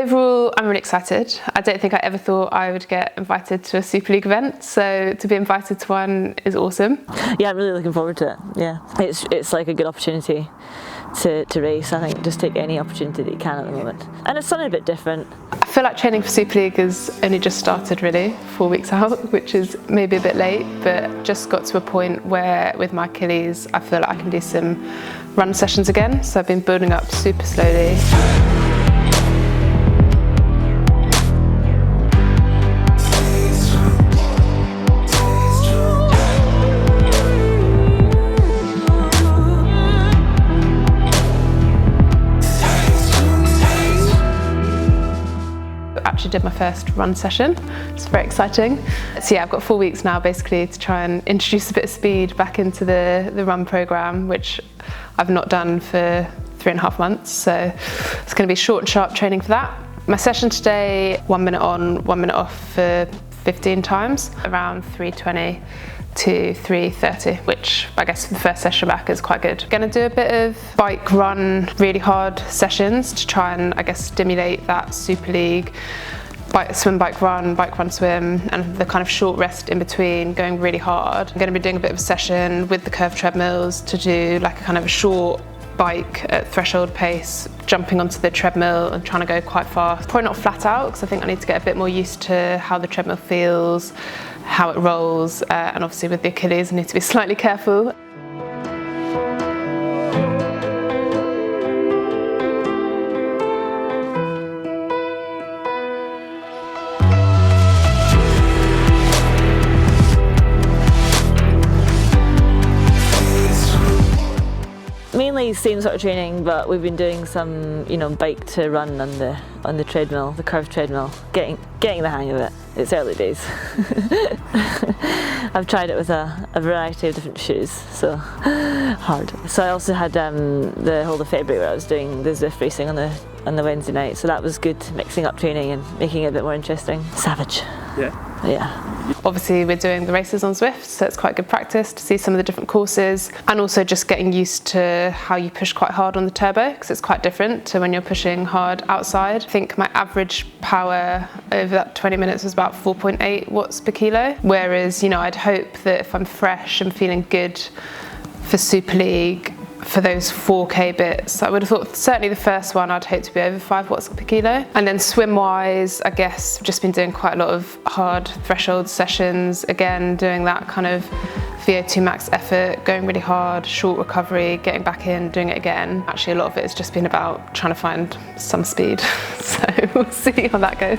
Overall, I'm really excited. I don't think I ever thought I would get invited to a Super League event, so to be invited to one is awesome. Yeah, I'm really looking forward to it. Yeah, it's like a good opportunity to race. I think just take any opportunity that you can at the moment. And it's something a bit different. I feel like training for Super League has only just started really, 4 weeks out, which is maybe a bit late, but just got to a point where with my Achilles, I feel like I can do some run sessions again. So I've been building up super slowly. Actually did my first run session. It's very exciting. So yeah, I've got 4 weeks now basically to try and introduce a bit of speed back into the run program, which I've not done for 3.5 months. So it's going to be short and sharp training for that. My session today, 1 minute on, 1 minute off for 15 times, around 3:20 to 3:30, which I guess for the first session back is quite good. Going to do a bit of bike run, really hard sessions to try and I guess stimulate that Super League swim, bike run, swim, and the kind of short rest in between going really hard. I'm going to be doing a bit of a session with the curved treadmills to do like a kind of a short bike at threshold pace, jumping onto the treadmill and trying to go quite fast. Probably not flat out because I think I need to get a bit more used to how the treadmill feels, how it rolls, and obviously with the Achilles I need to be slightly careful. Mainly same sort of training, but we've been doing some, bike to run on the treadmill, the curved treadmill, getting the hang of it. It's early days. I've tried it with a variety of different shoes, so hard. So I also had the whole of February where I was doing the Zwift racing on the Wednesday night, so that was good, mixing up training and making it a bit more interesting. Savage. Yeah. Obviously we're doing the races on Zwift, so it's quite good practice to see some of the different courses, and also just getting used to how you push quite hard on the turbo, because it's quite different to when you're pushing hard outside. I think my average power over that 20 minutes was about 4.8 watts per kilo, whereas I'd hope that if I'm fresh and feeling good for Super League, for those 4K bits, I would have thought certainly the first one I'd hope to be over 5 watts per kilo. And then swim wise, I guess I've just been doing quite a lot of hard threshold sessions, again doing that kind of VO2 max effort, going really hard, short recovery, getting back in, doing it again. Actually a lot of it has just been about trying to find some speed, so we'll see how that goes.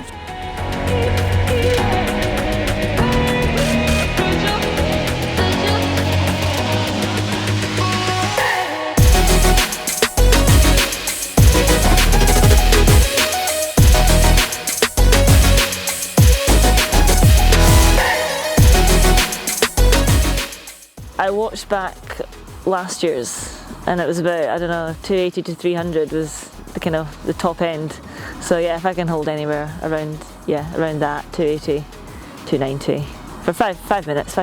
I watched back last year's and it was about, 280 to 300 was the kind of the top end. So yeah, if I can hold anywhere around that, 280, 290 for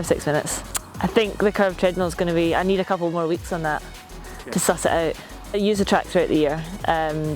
6 minutes. I think the curved treadmill is going to be, I need a couple more weeks on that to suss it out. I use the track throughout the year,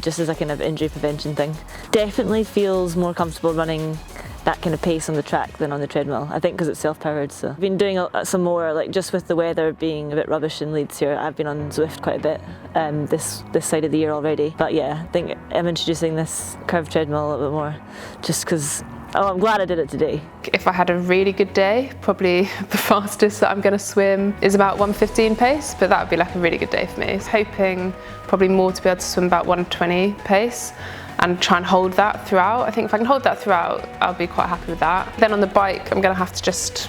just as a kind of injury prevention thing. Definitely feels more comfortable running that kind of pace on the track than on the treadmill, I think because it's self-powered. So I've been doing some more, like just with the weather being a bit rubbish in Leeds here, I've been on Zwift quite a bit this side of the year already. But yeah, I think I'm introducing this curved treadmill a little bit more, just because I'm glad I did it today. If I had a really good day, probably the fastest that I'm going to swim is about 1:15 pace, but that would be like a really good day for me. I was hoping probably more to be able to swim about 1:20 pace and try and hold that throughout. I think if I can hold that throughout, I'll be quite happy with that. Then on the bike, I'm going to have to just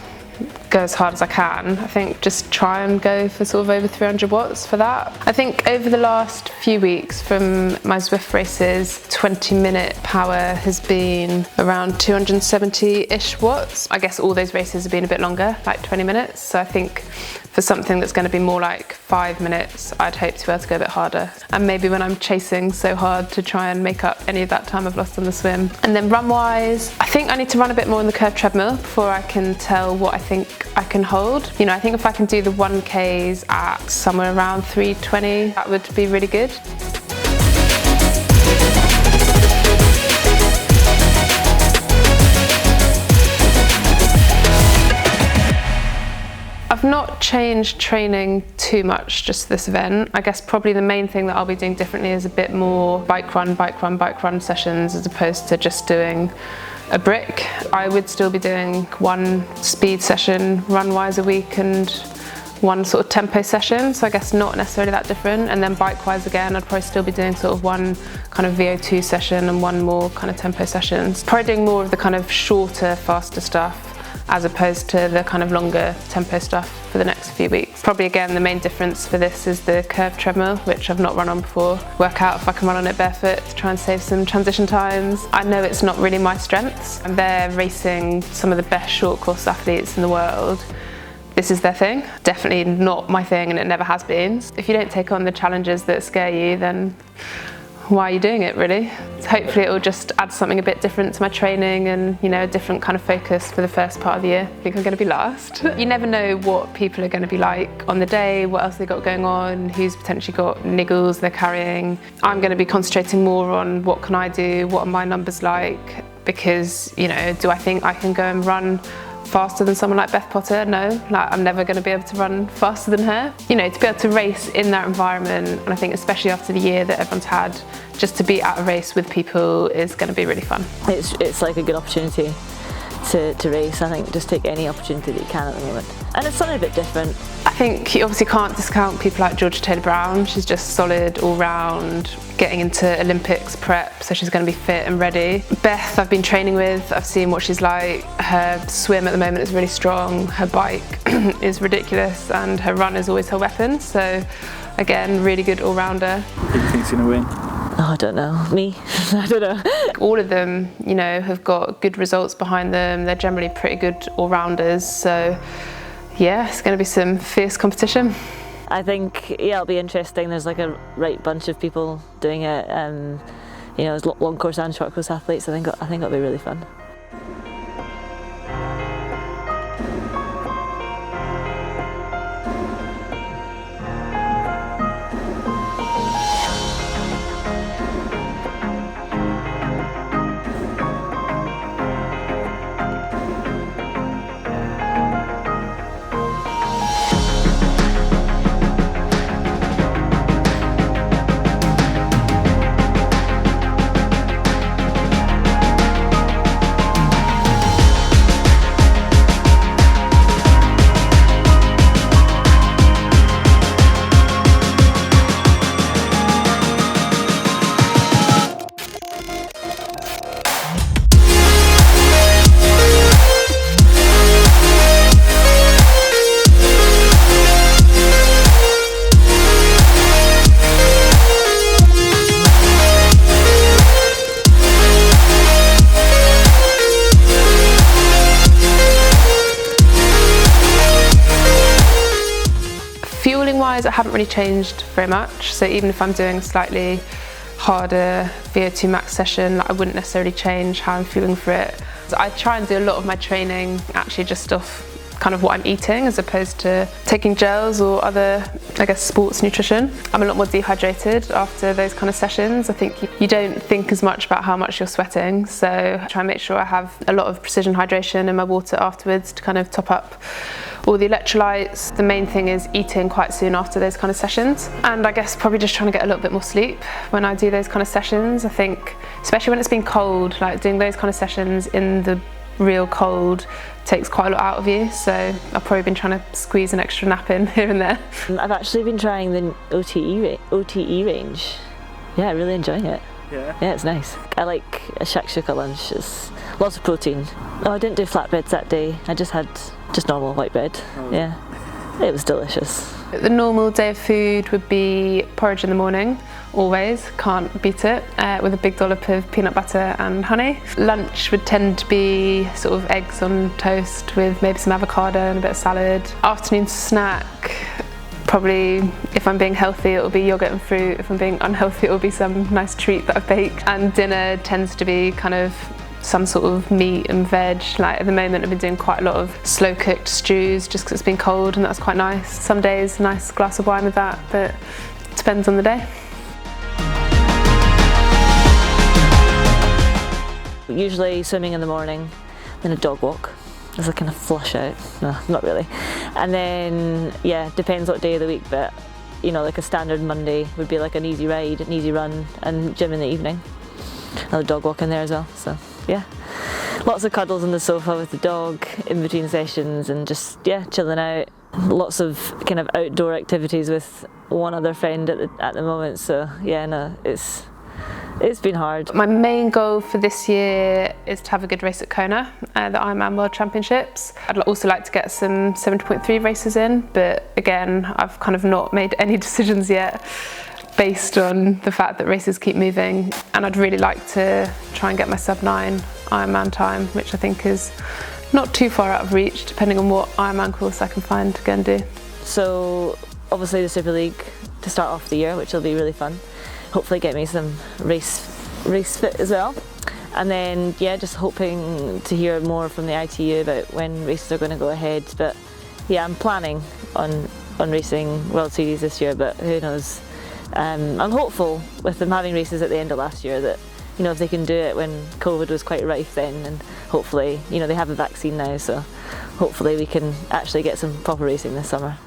go as hard as I can. I think just try and go for sort of over 300 watts for that. I think over the last few weeks from my Zwift races, 20-minute power has been around 270-ish watts. I guess all those races have been a bit longer, like 20 minutes. So I think for something that's going to be more like 5 minutes, I'd hope to be able to go a bit harder. And maybe when I'm chasing so hard to try and make up any of that time I've lost on the swim. And then run-wise, I think I need to run a bit more on the curved treadmill before I can tell what I think I can hold. I think if I can do the 1Ks at somewhere around 3:20, that would be really good. I've not changed training too much just for this event. I guess probably the main thing that I'll be doing differently is a bit more bike run sessions as opposed to just doing a brick. I would still be doing one speed session run-wise a week and one sort of tempo session, so I guess not necessarily that different. And then bike-wise again, I'd probably still be doing sort of one kind of VO2 session and one more kind of tempo sessions. Probably doing more of the kind of shorter, faster stuff as opposed to the kind of longer tempo stuff for the next few weeks. Probably again, the main difference for this is the curved treadmill, which I've not run on before. Work out if I can run on it barefoot to try and save some transition times. I know it's not really my strengths, and they're racing some of the best short course athletes in the world. This is their thing. Definitely not my thing, and it never has been. If you don't take on the challenges that scare you, then why are you doing it, really? Hopefully it will just add something a bit different to my training and, you know, a different kind of focus for the first part of the year. I think I'm going to be last. You never know what people are going to be like on the day, what else they've got going on, who's potentially got niggles they're carrying. I'm going to be concentrating more on what can I do, what are my numbers like, because, you know, do I think I can go and run faster than someone like Beth Potter? No, like I'm never going to be able to run faster than her. You know, to be able to race in that environment, and I think especially after the year that everyone's had, just to be at a race with people is going to be really fun. It's like a good opportunity to race. I think just take any opportunity that you can at the moment. And it's something a bit different. I think you obviously can't discount people like Georgia Taylor-Brown. She's just solid all round, getting into Olympics prep, so she's going to be fit and ready. Beth I've been training with, I've seen what she's like. Her swim at the moment is really strong, her bike is ridiculous, and her run is always her weapon. So again, really good all-rounder. Who do you think's going to win? Oh, I don't know. Me? I don't know. All of them, you know, have got good results behind them. They're generally pretty good all-rounders. So yeah, it's going to be some fierce competition. I think, yeah, it'll be interesting. There's like a right bunch of people doing it. You know, there's long course and short course athletes. I think it'll be really fun. Fueling-wise, I haven't really changed very much. So even if I'm doing a slightly harder VO2 max session, like I wouldn't necessarily change how I'm fueling for it. So I try and do a lot of my training actually just off kind of what I'm eating as opposed to taking gels or other, I guess, sports nutrition. I'm a lot more dehydrated after those kind of sessions. I think you don't think as much about how much you're sweating, so I try and make sure I have a lot of precision hydration in my water afterwards to kind of top up all the electrolytes. The main thing is eating quite soon after those kind of sessions, and I guess probably just trying to get a little bit more sleep when I do those kind of sessions. I think especially when it's been cold, like doing those kind of sessions in the real cold takes quite a lot out of you, so I've probably been trying to squeeze an extra nap in here and there. I've actually been trying the OTE range. Yeah, really enjoying it. Yeah? Yeah, it's nice. I like a shakshuka lunch. It's lots of protein. Oh, I didn't do flatbreads that day. I just had normal white bread. Oh. Yeah, it was delicious. The normal day of food would be porridge in the morning, always, can't beat it, with a big dollop of peanut butter and honey. Lunch would tend to be sort of eggs on toast with maybe some avocado and a bit of salad. Afternoon snack, probably, if I'm being healthy, it'll be yogurt and fruit. If I'm being unhealthy, it'll be some nice treat that I've baked. And dinner tends to be kind of some sort of meat and veg. Like at the moment I've been doing quite a lot of slow cooked stews just because it's been cold, and that's quite nice. Some days a nice glass of wine with that, but it depends on the day. Usually swimming in the morning, then a dog walk as a kind of flush out. No, not really. And then, yeah, depends what day of the week, but you know, like a standard Monday would be like an easy ride, an easy run, and gym in the evening. Another dog walk in there as well, so yeah. Lots of cuddles on the sofa with the dog in between sessions and just, yeah, chilling out. Lots of kind of outdoor activities with one other friend at the moment, so yeah, no, it's been hard. My main goal for this year is to have a good race at Kona, the Ironman World Championships. I'd also like to get some 70.3 races in, but again, I've kind of not made any decisions yet based on the fact that races keep moving, and I'd really like to try and get my sub-9 Ironman time, which I think is not too far out of reach, depending on what Ironman course I can find to go and do. So obviously the Super League to start off the year, which will be really fun. Hopefully get me some race fit as well. And then, yeah, just hoping to hear more from the ITU about when races are going to go ahead. But yeah, I'm planning on racing World Series this year, but who knows. I'm hopeful with them having races at the end of last year that, you know, if they can do it when COVID was quite rife then, and hopefully, you know, they have a vaccine now, so hopefully we can actually get some proper racing this summer.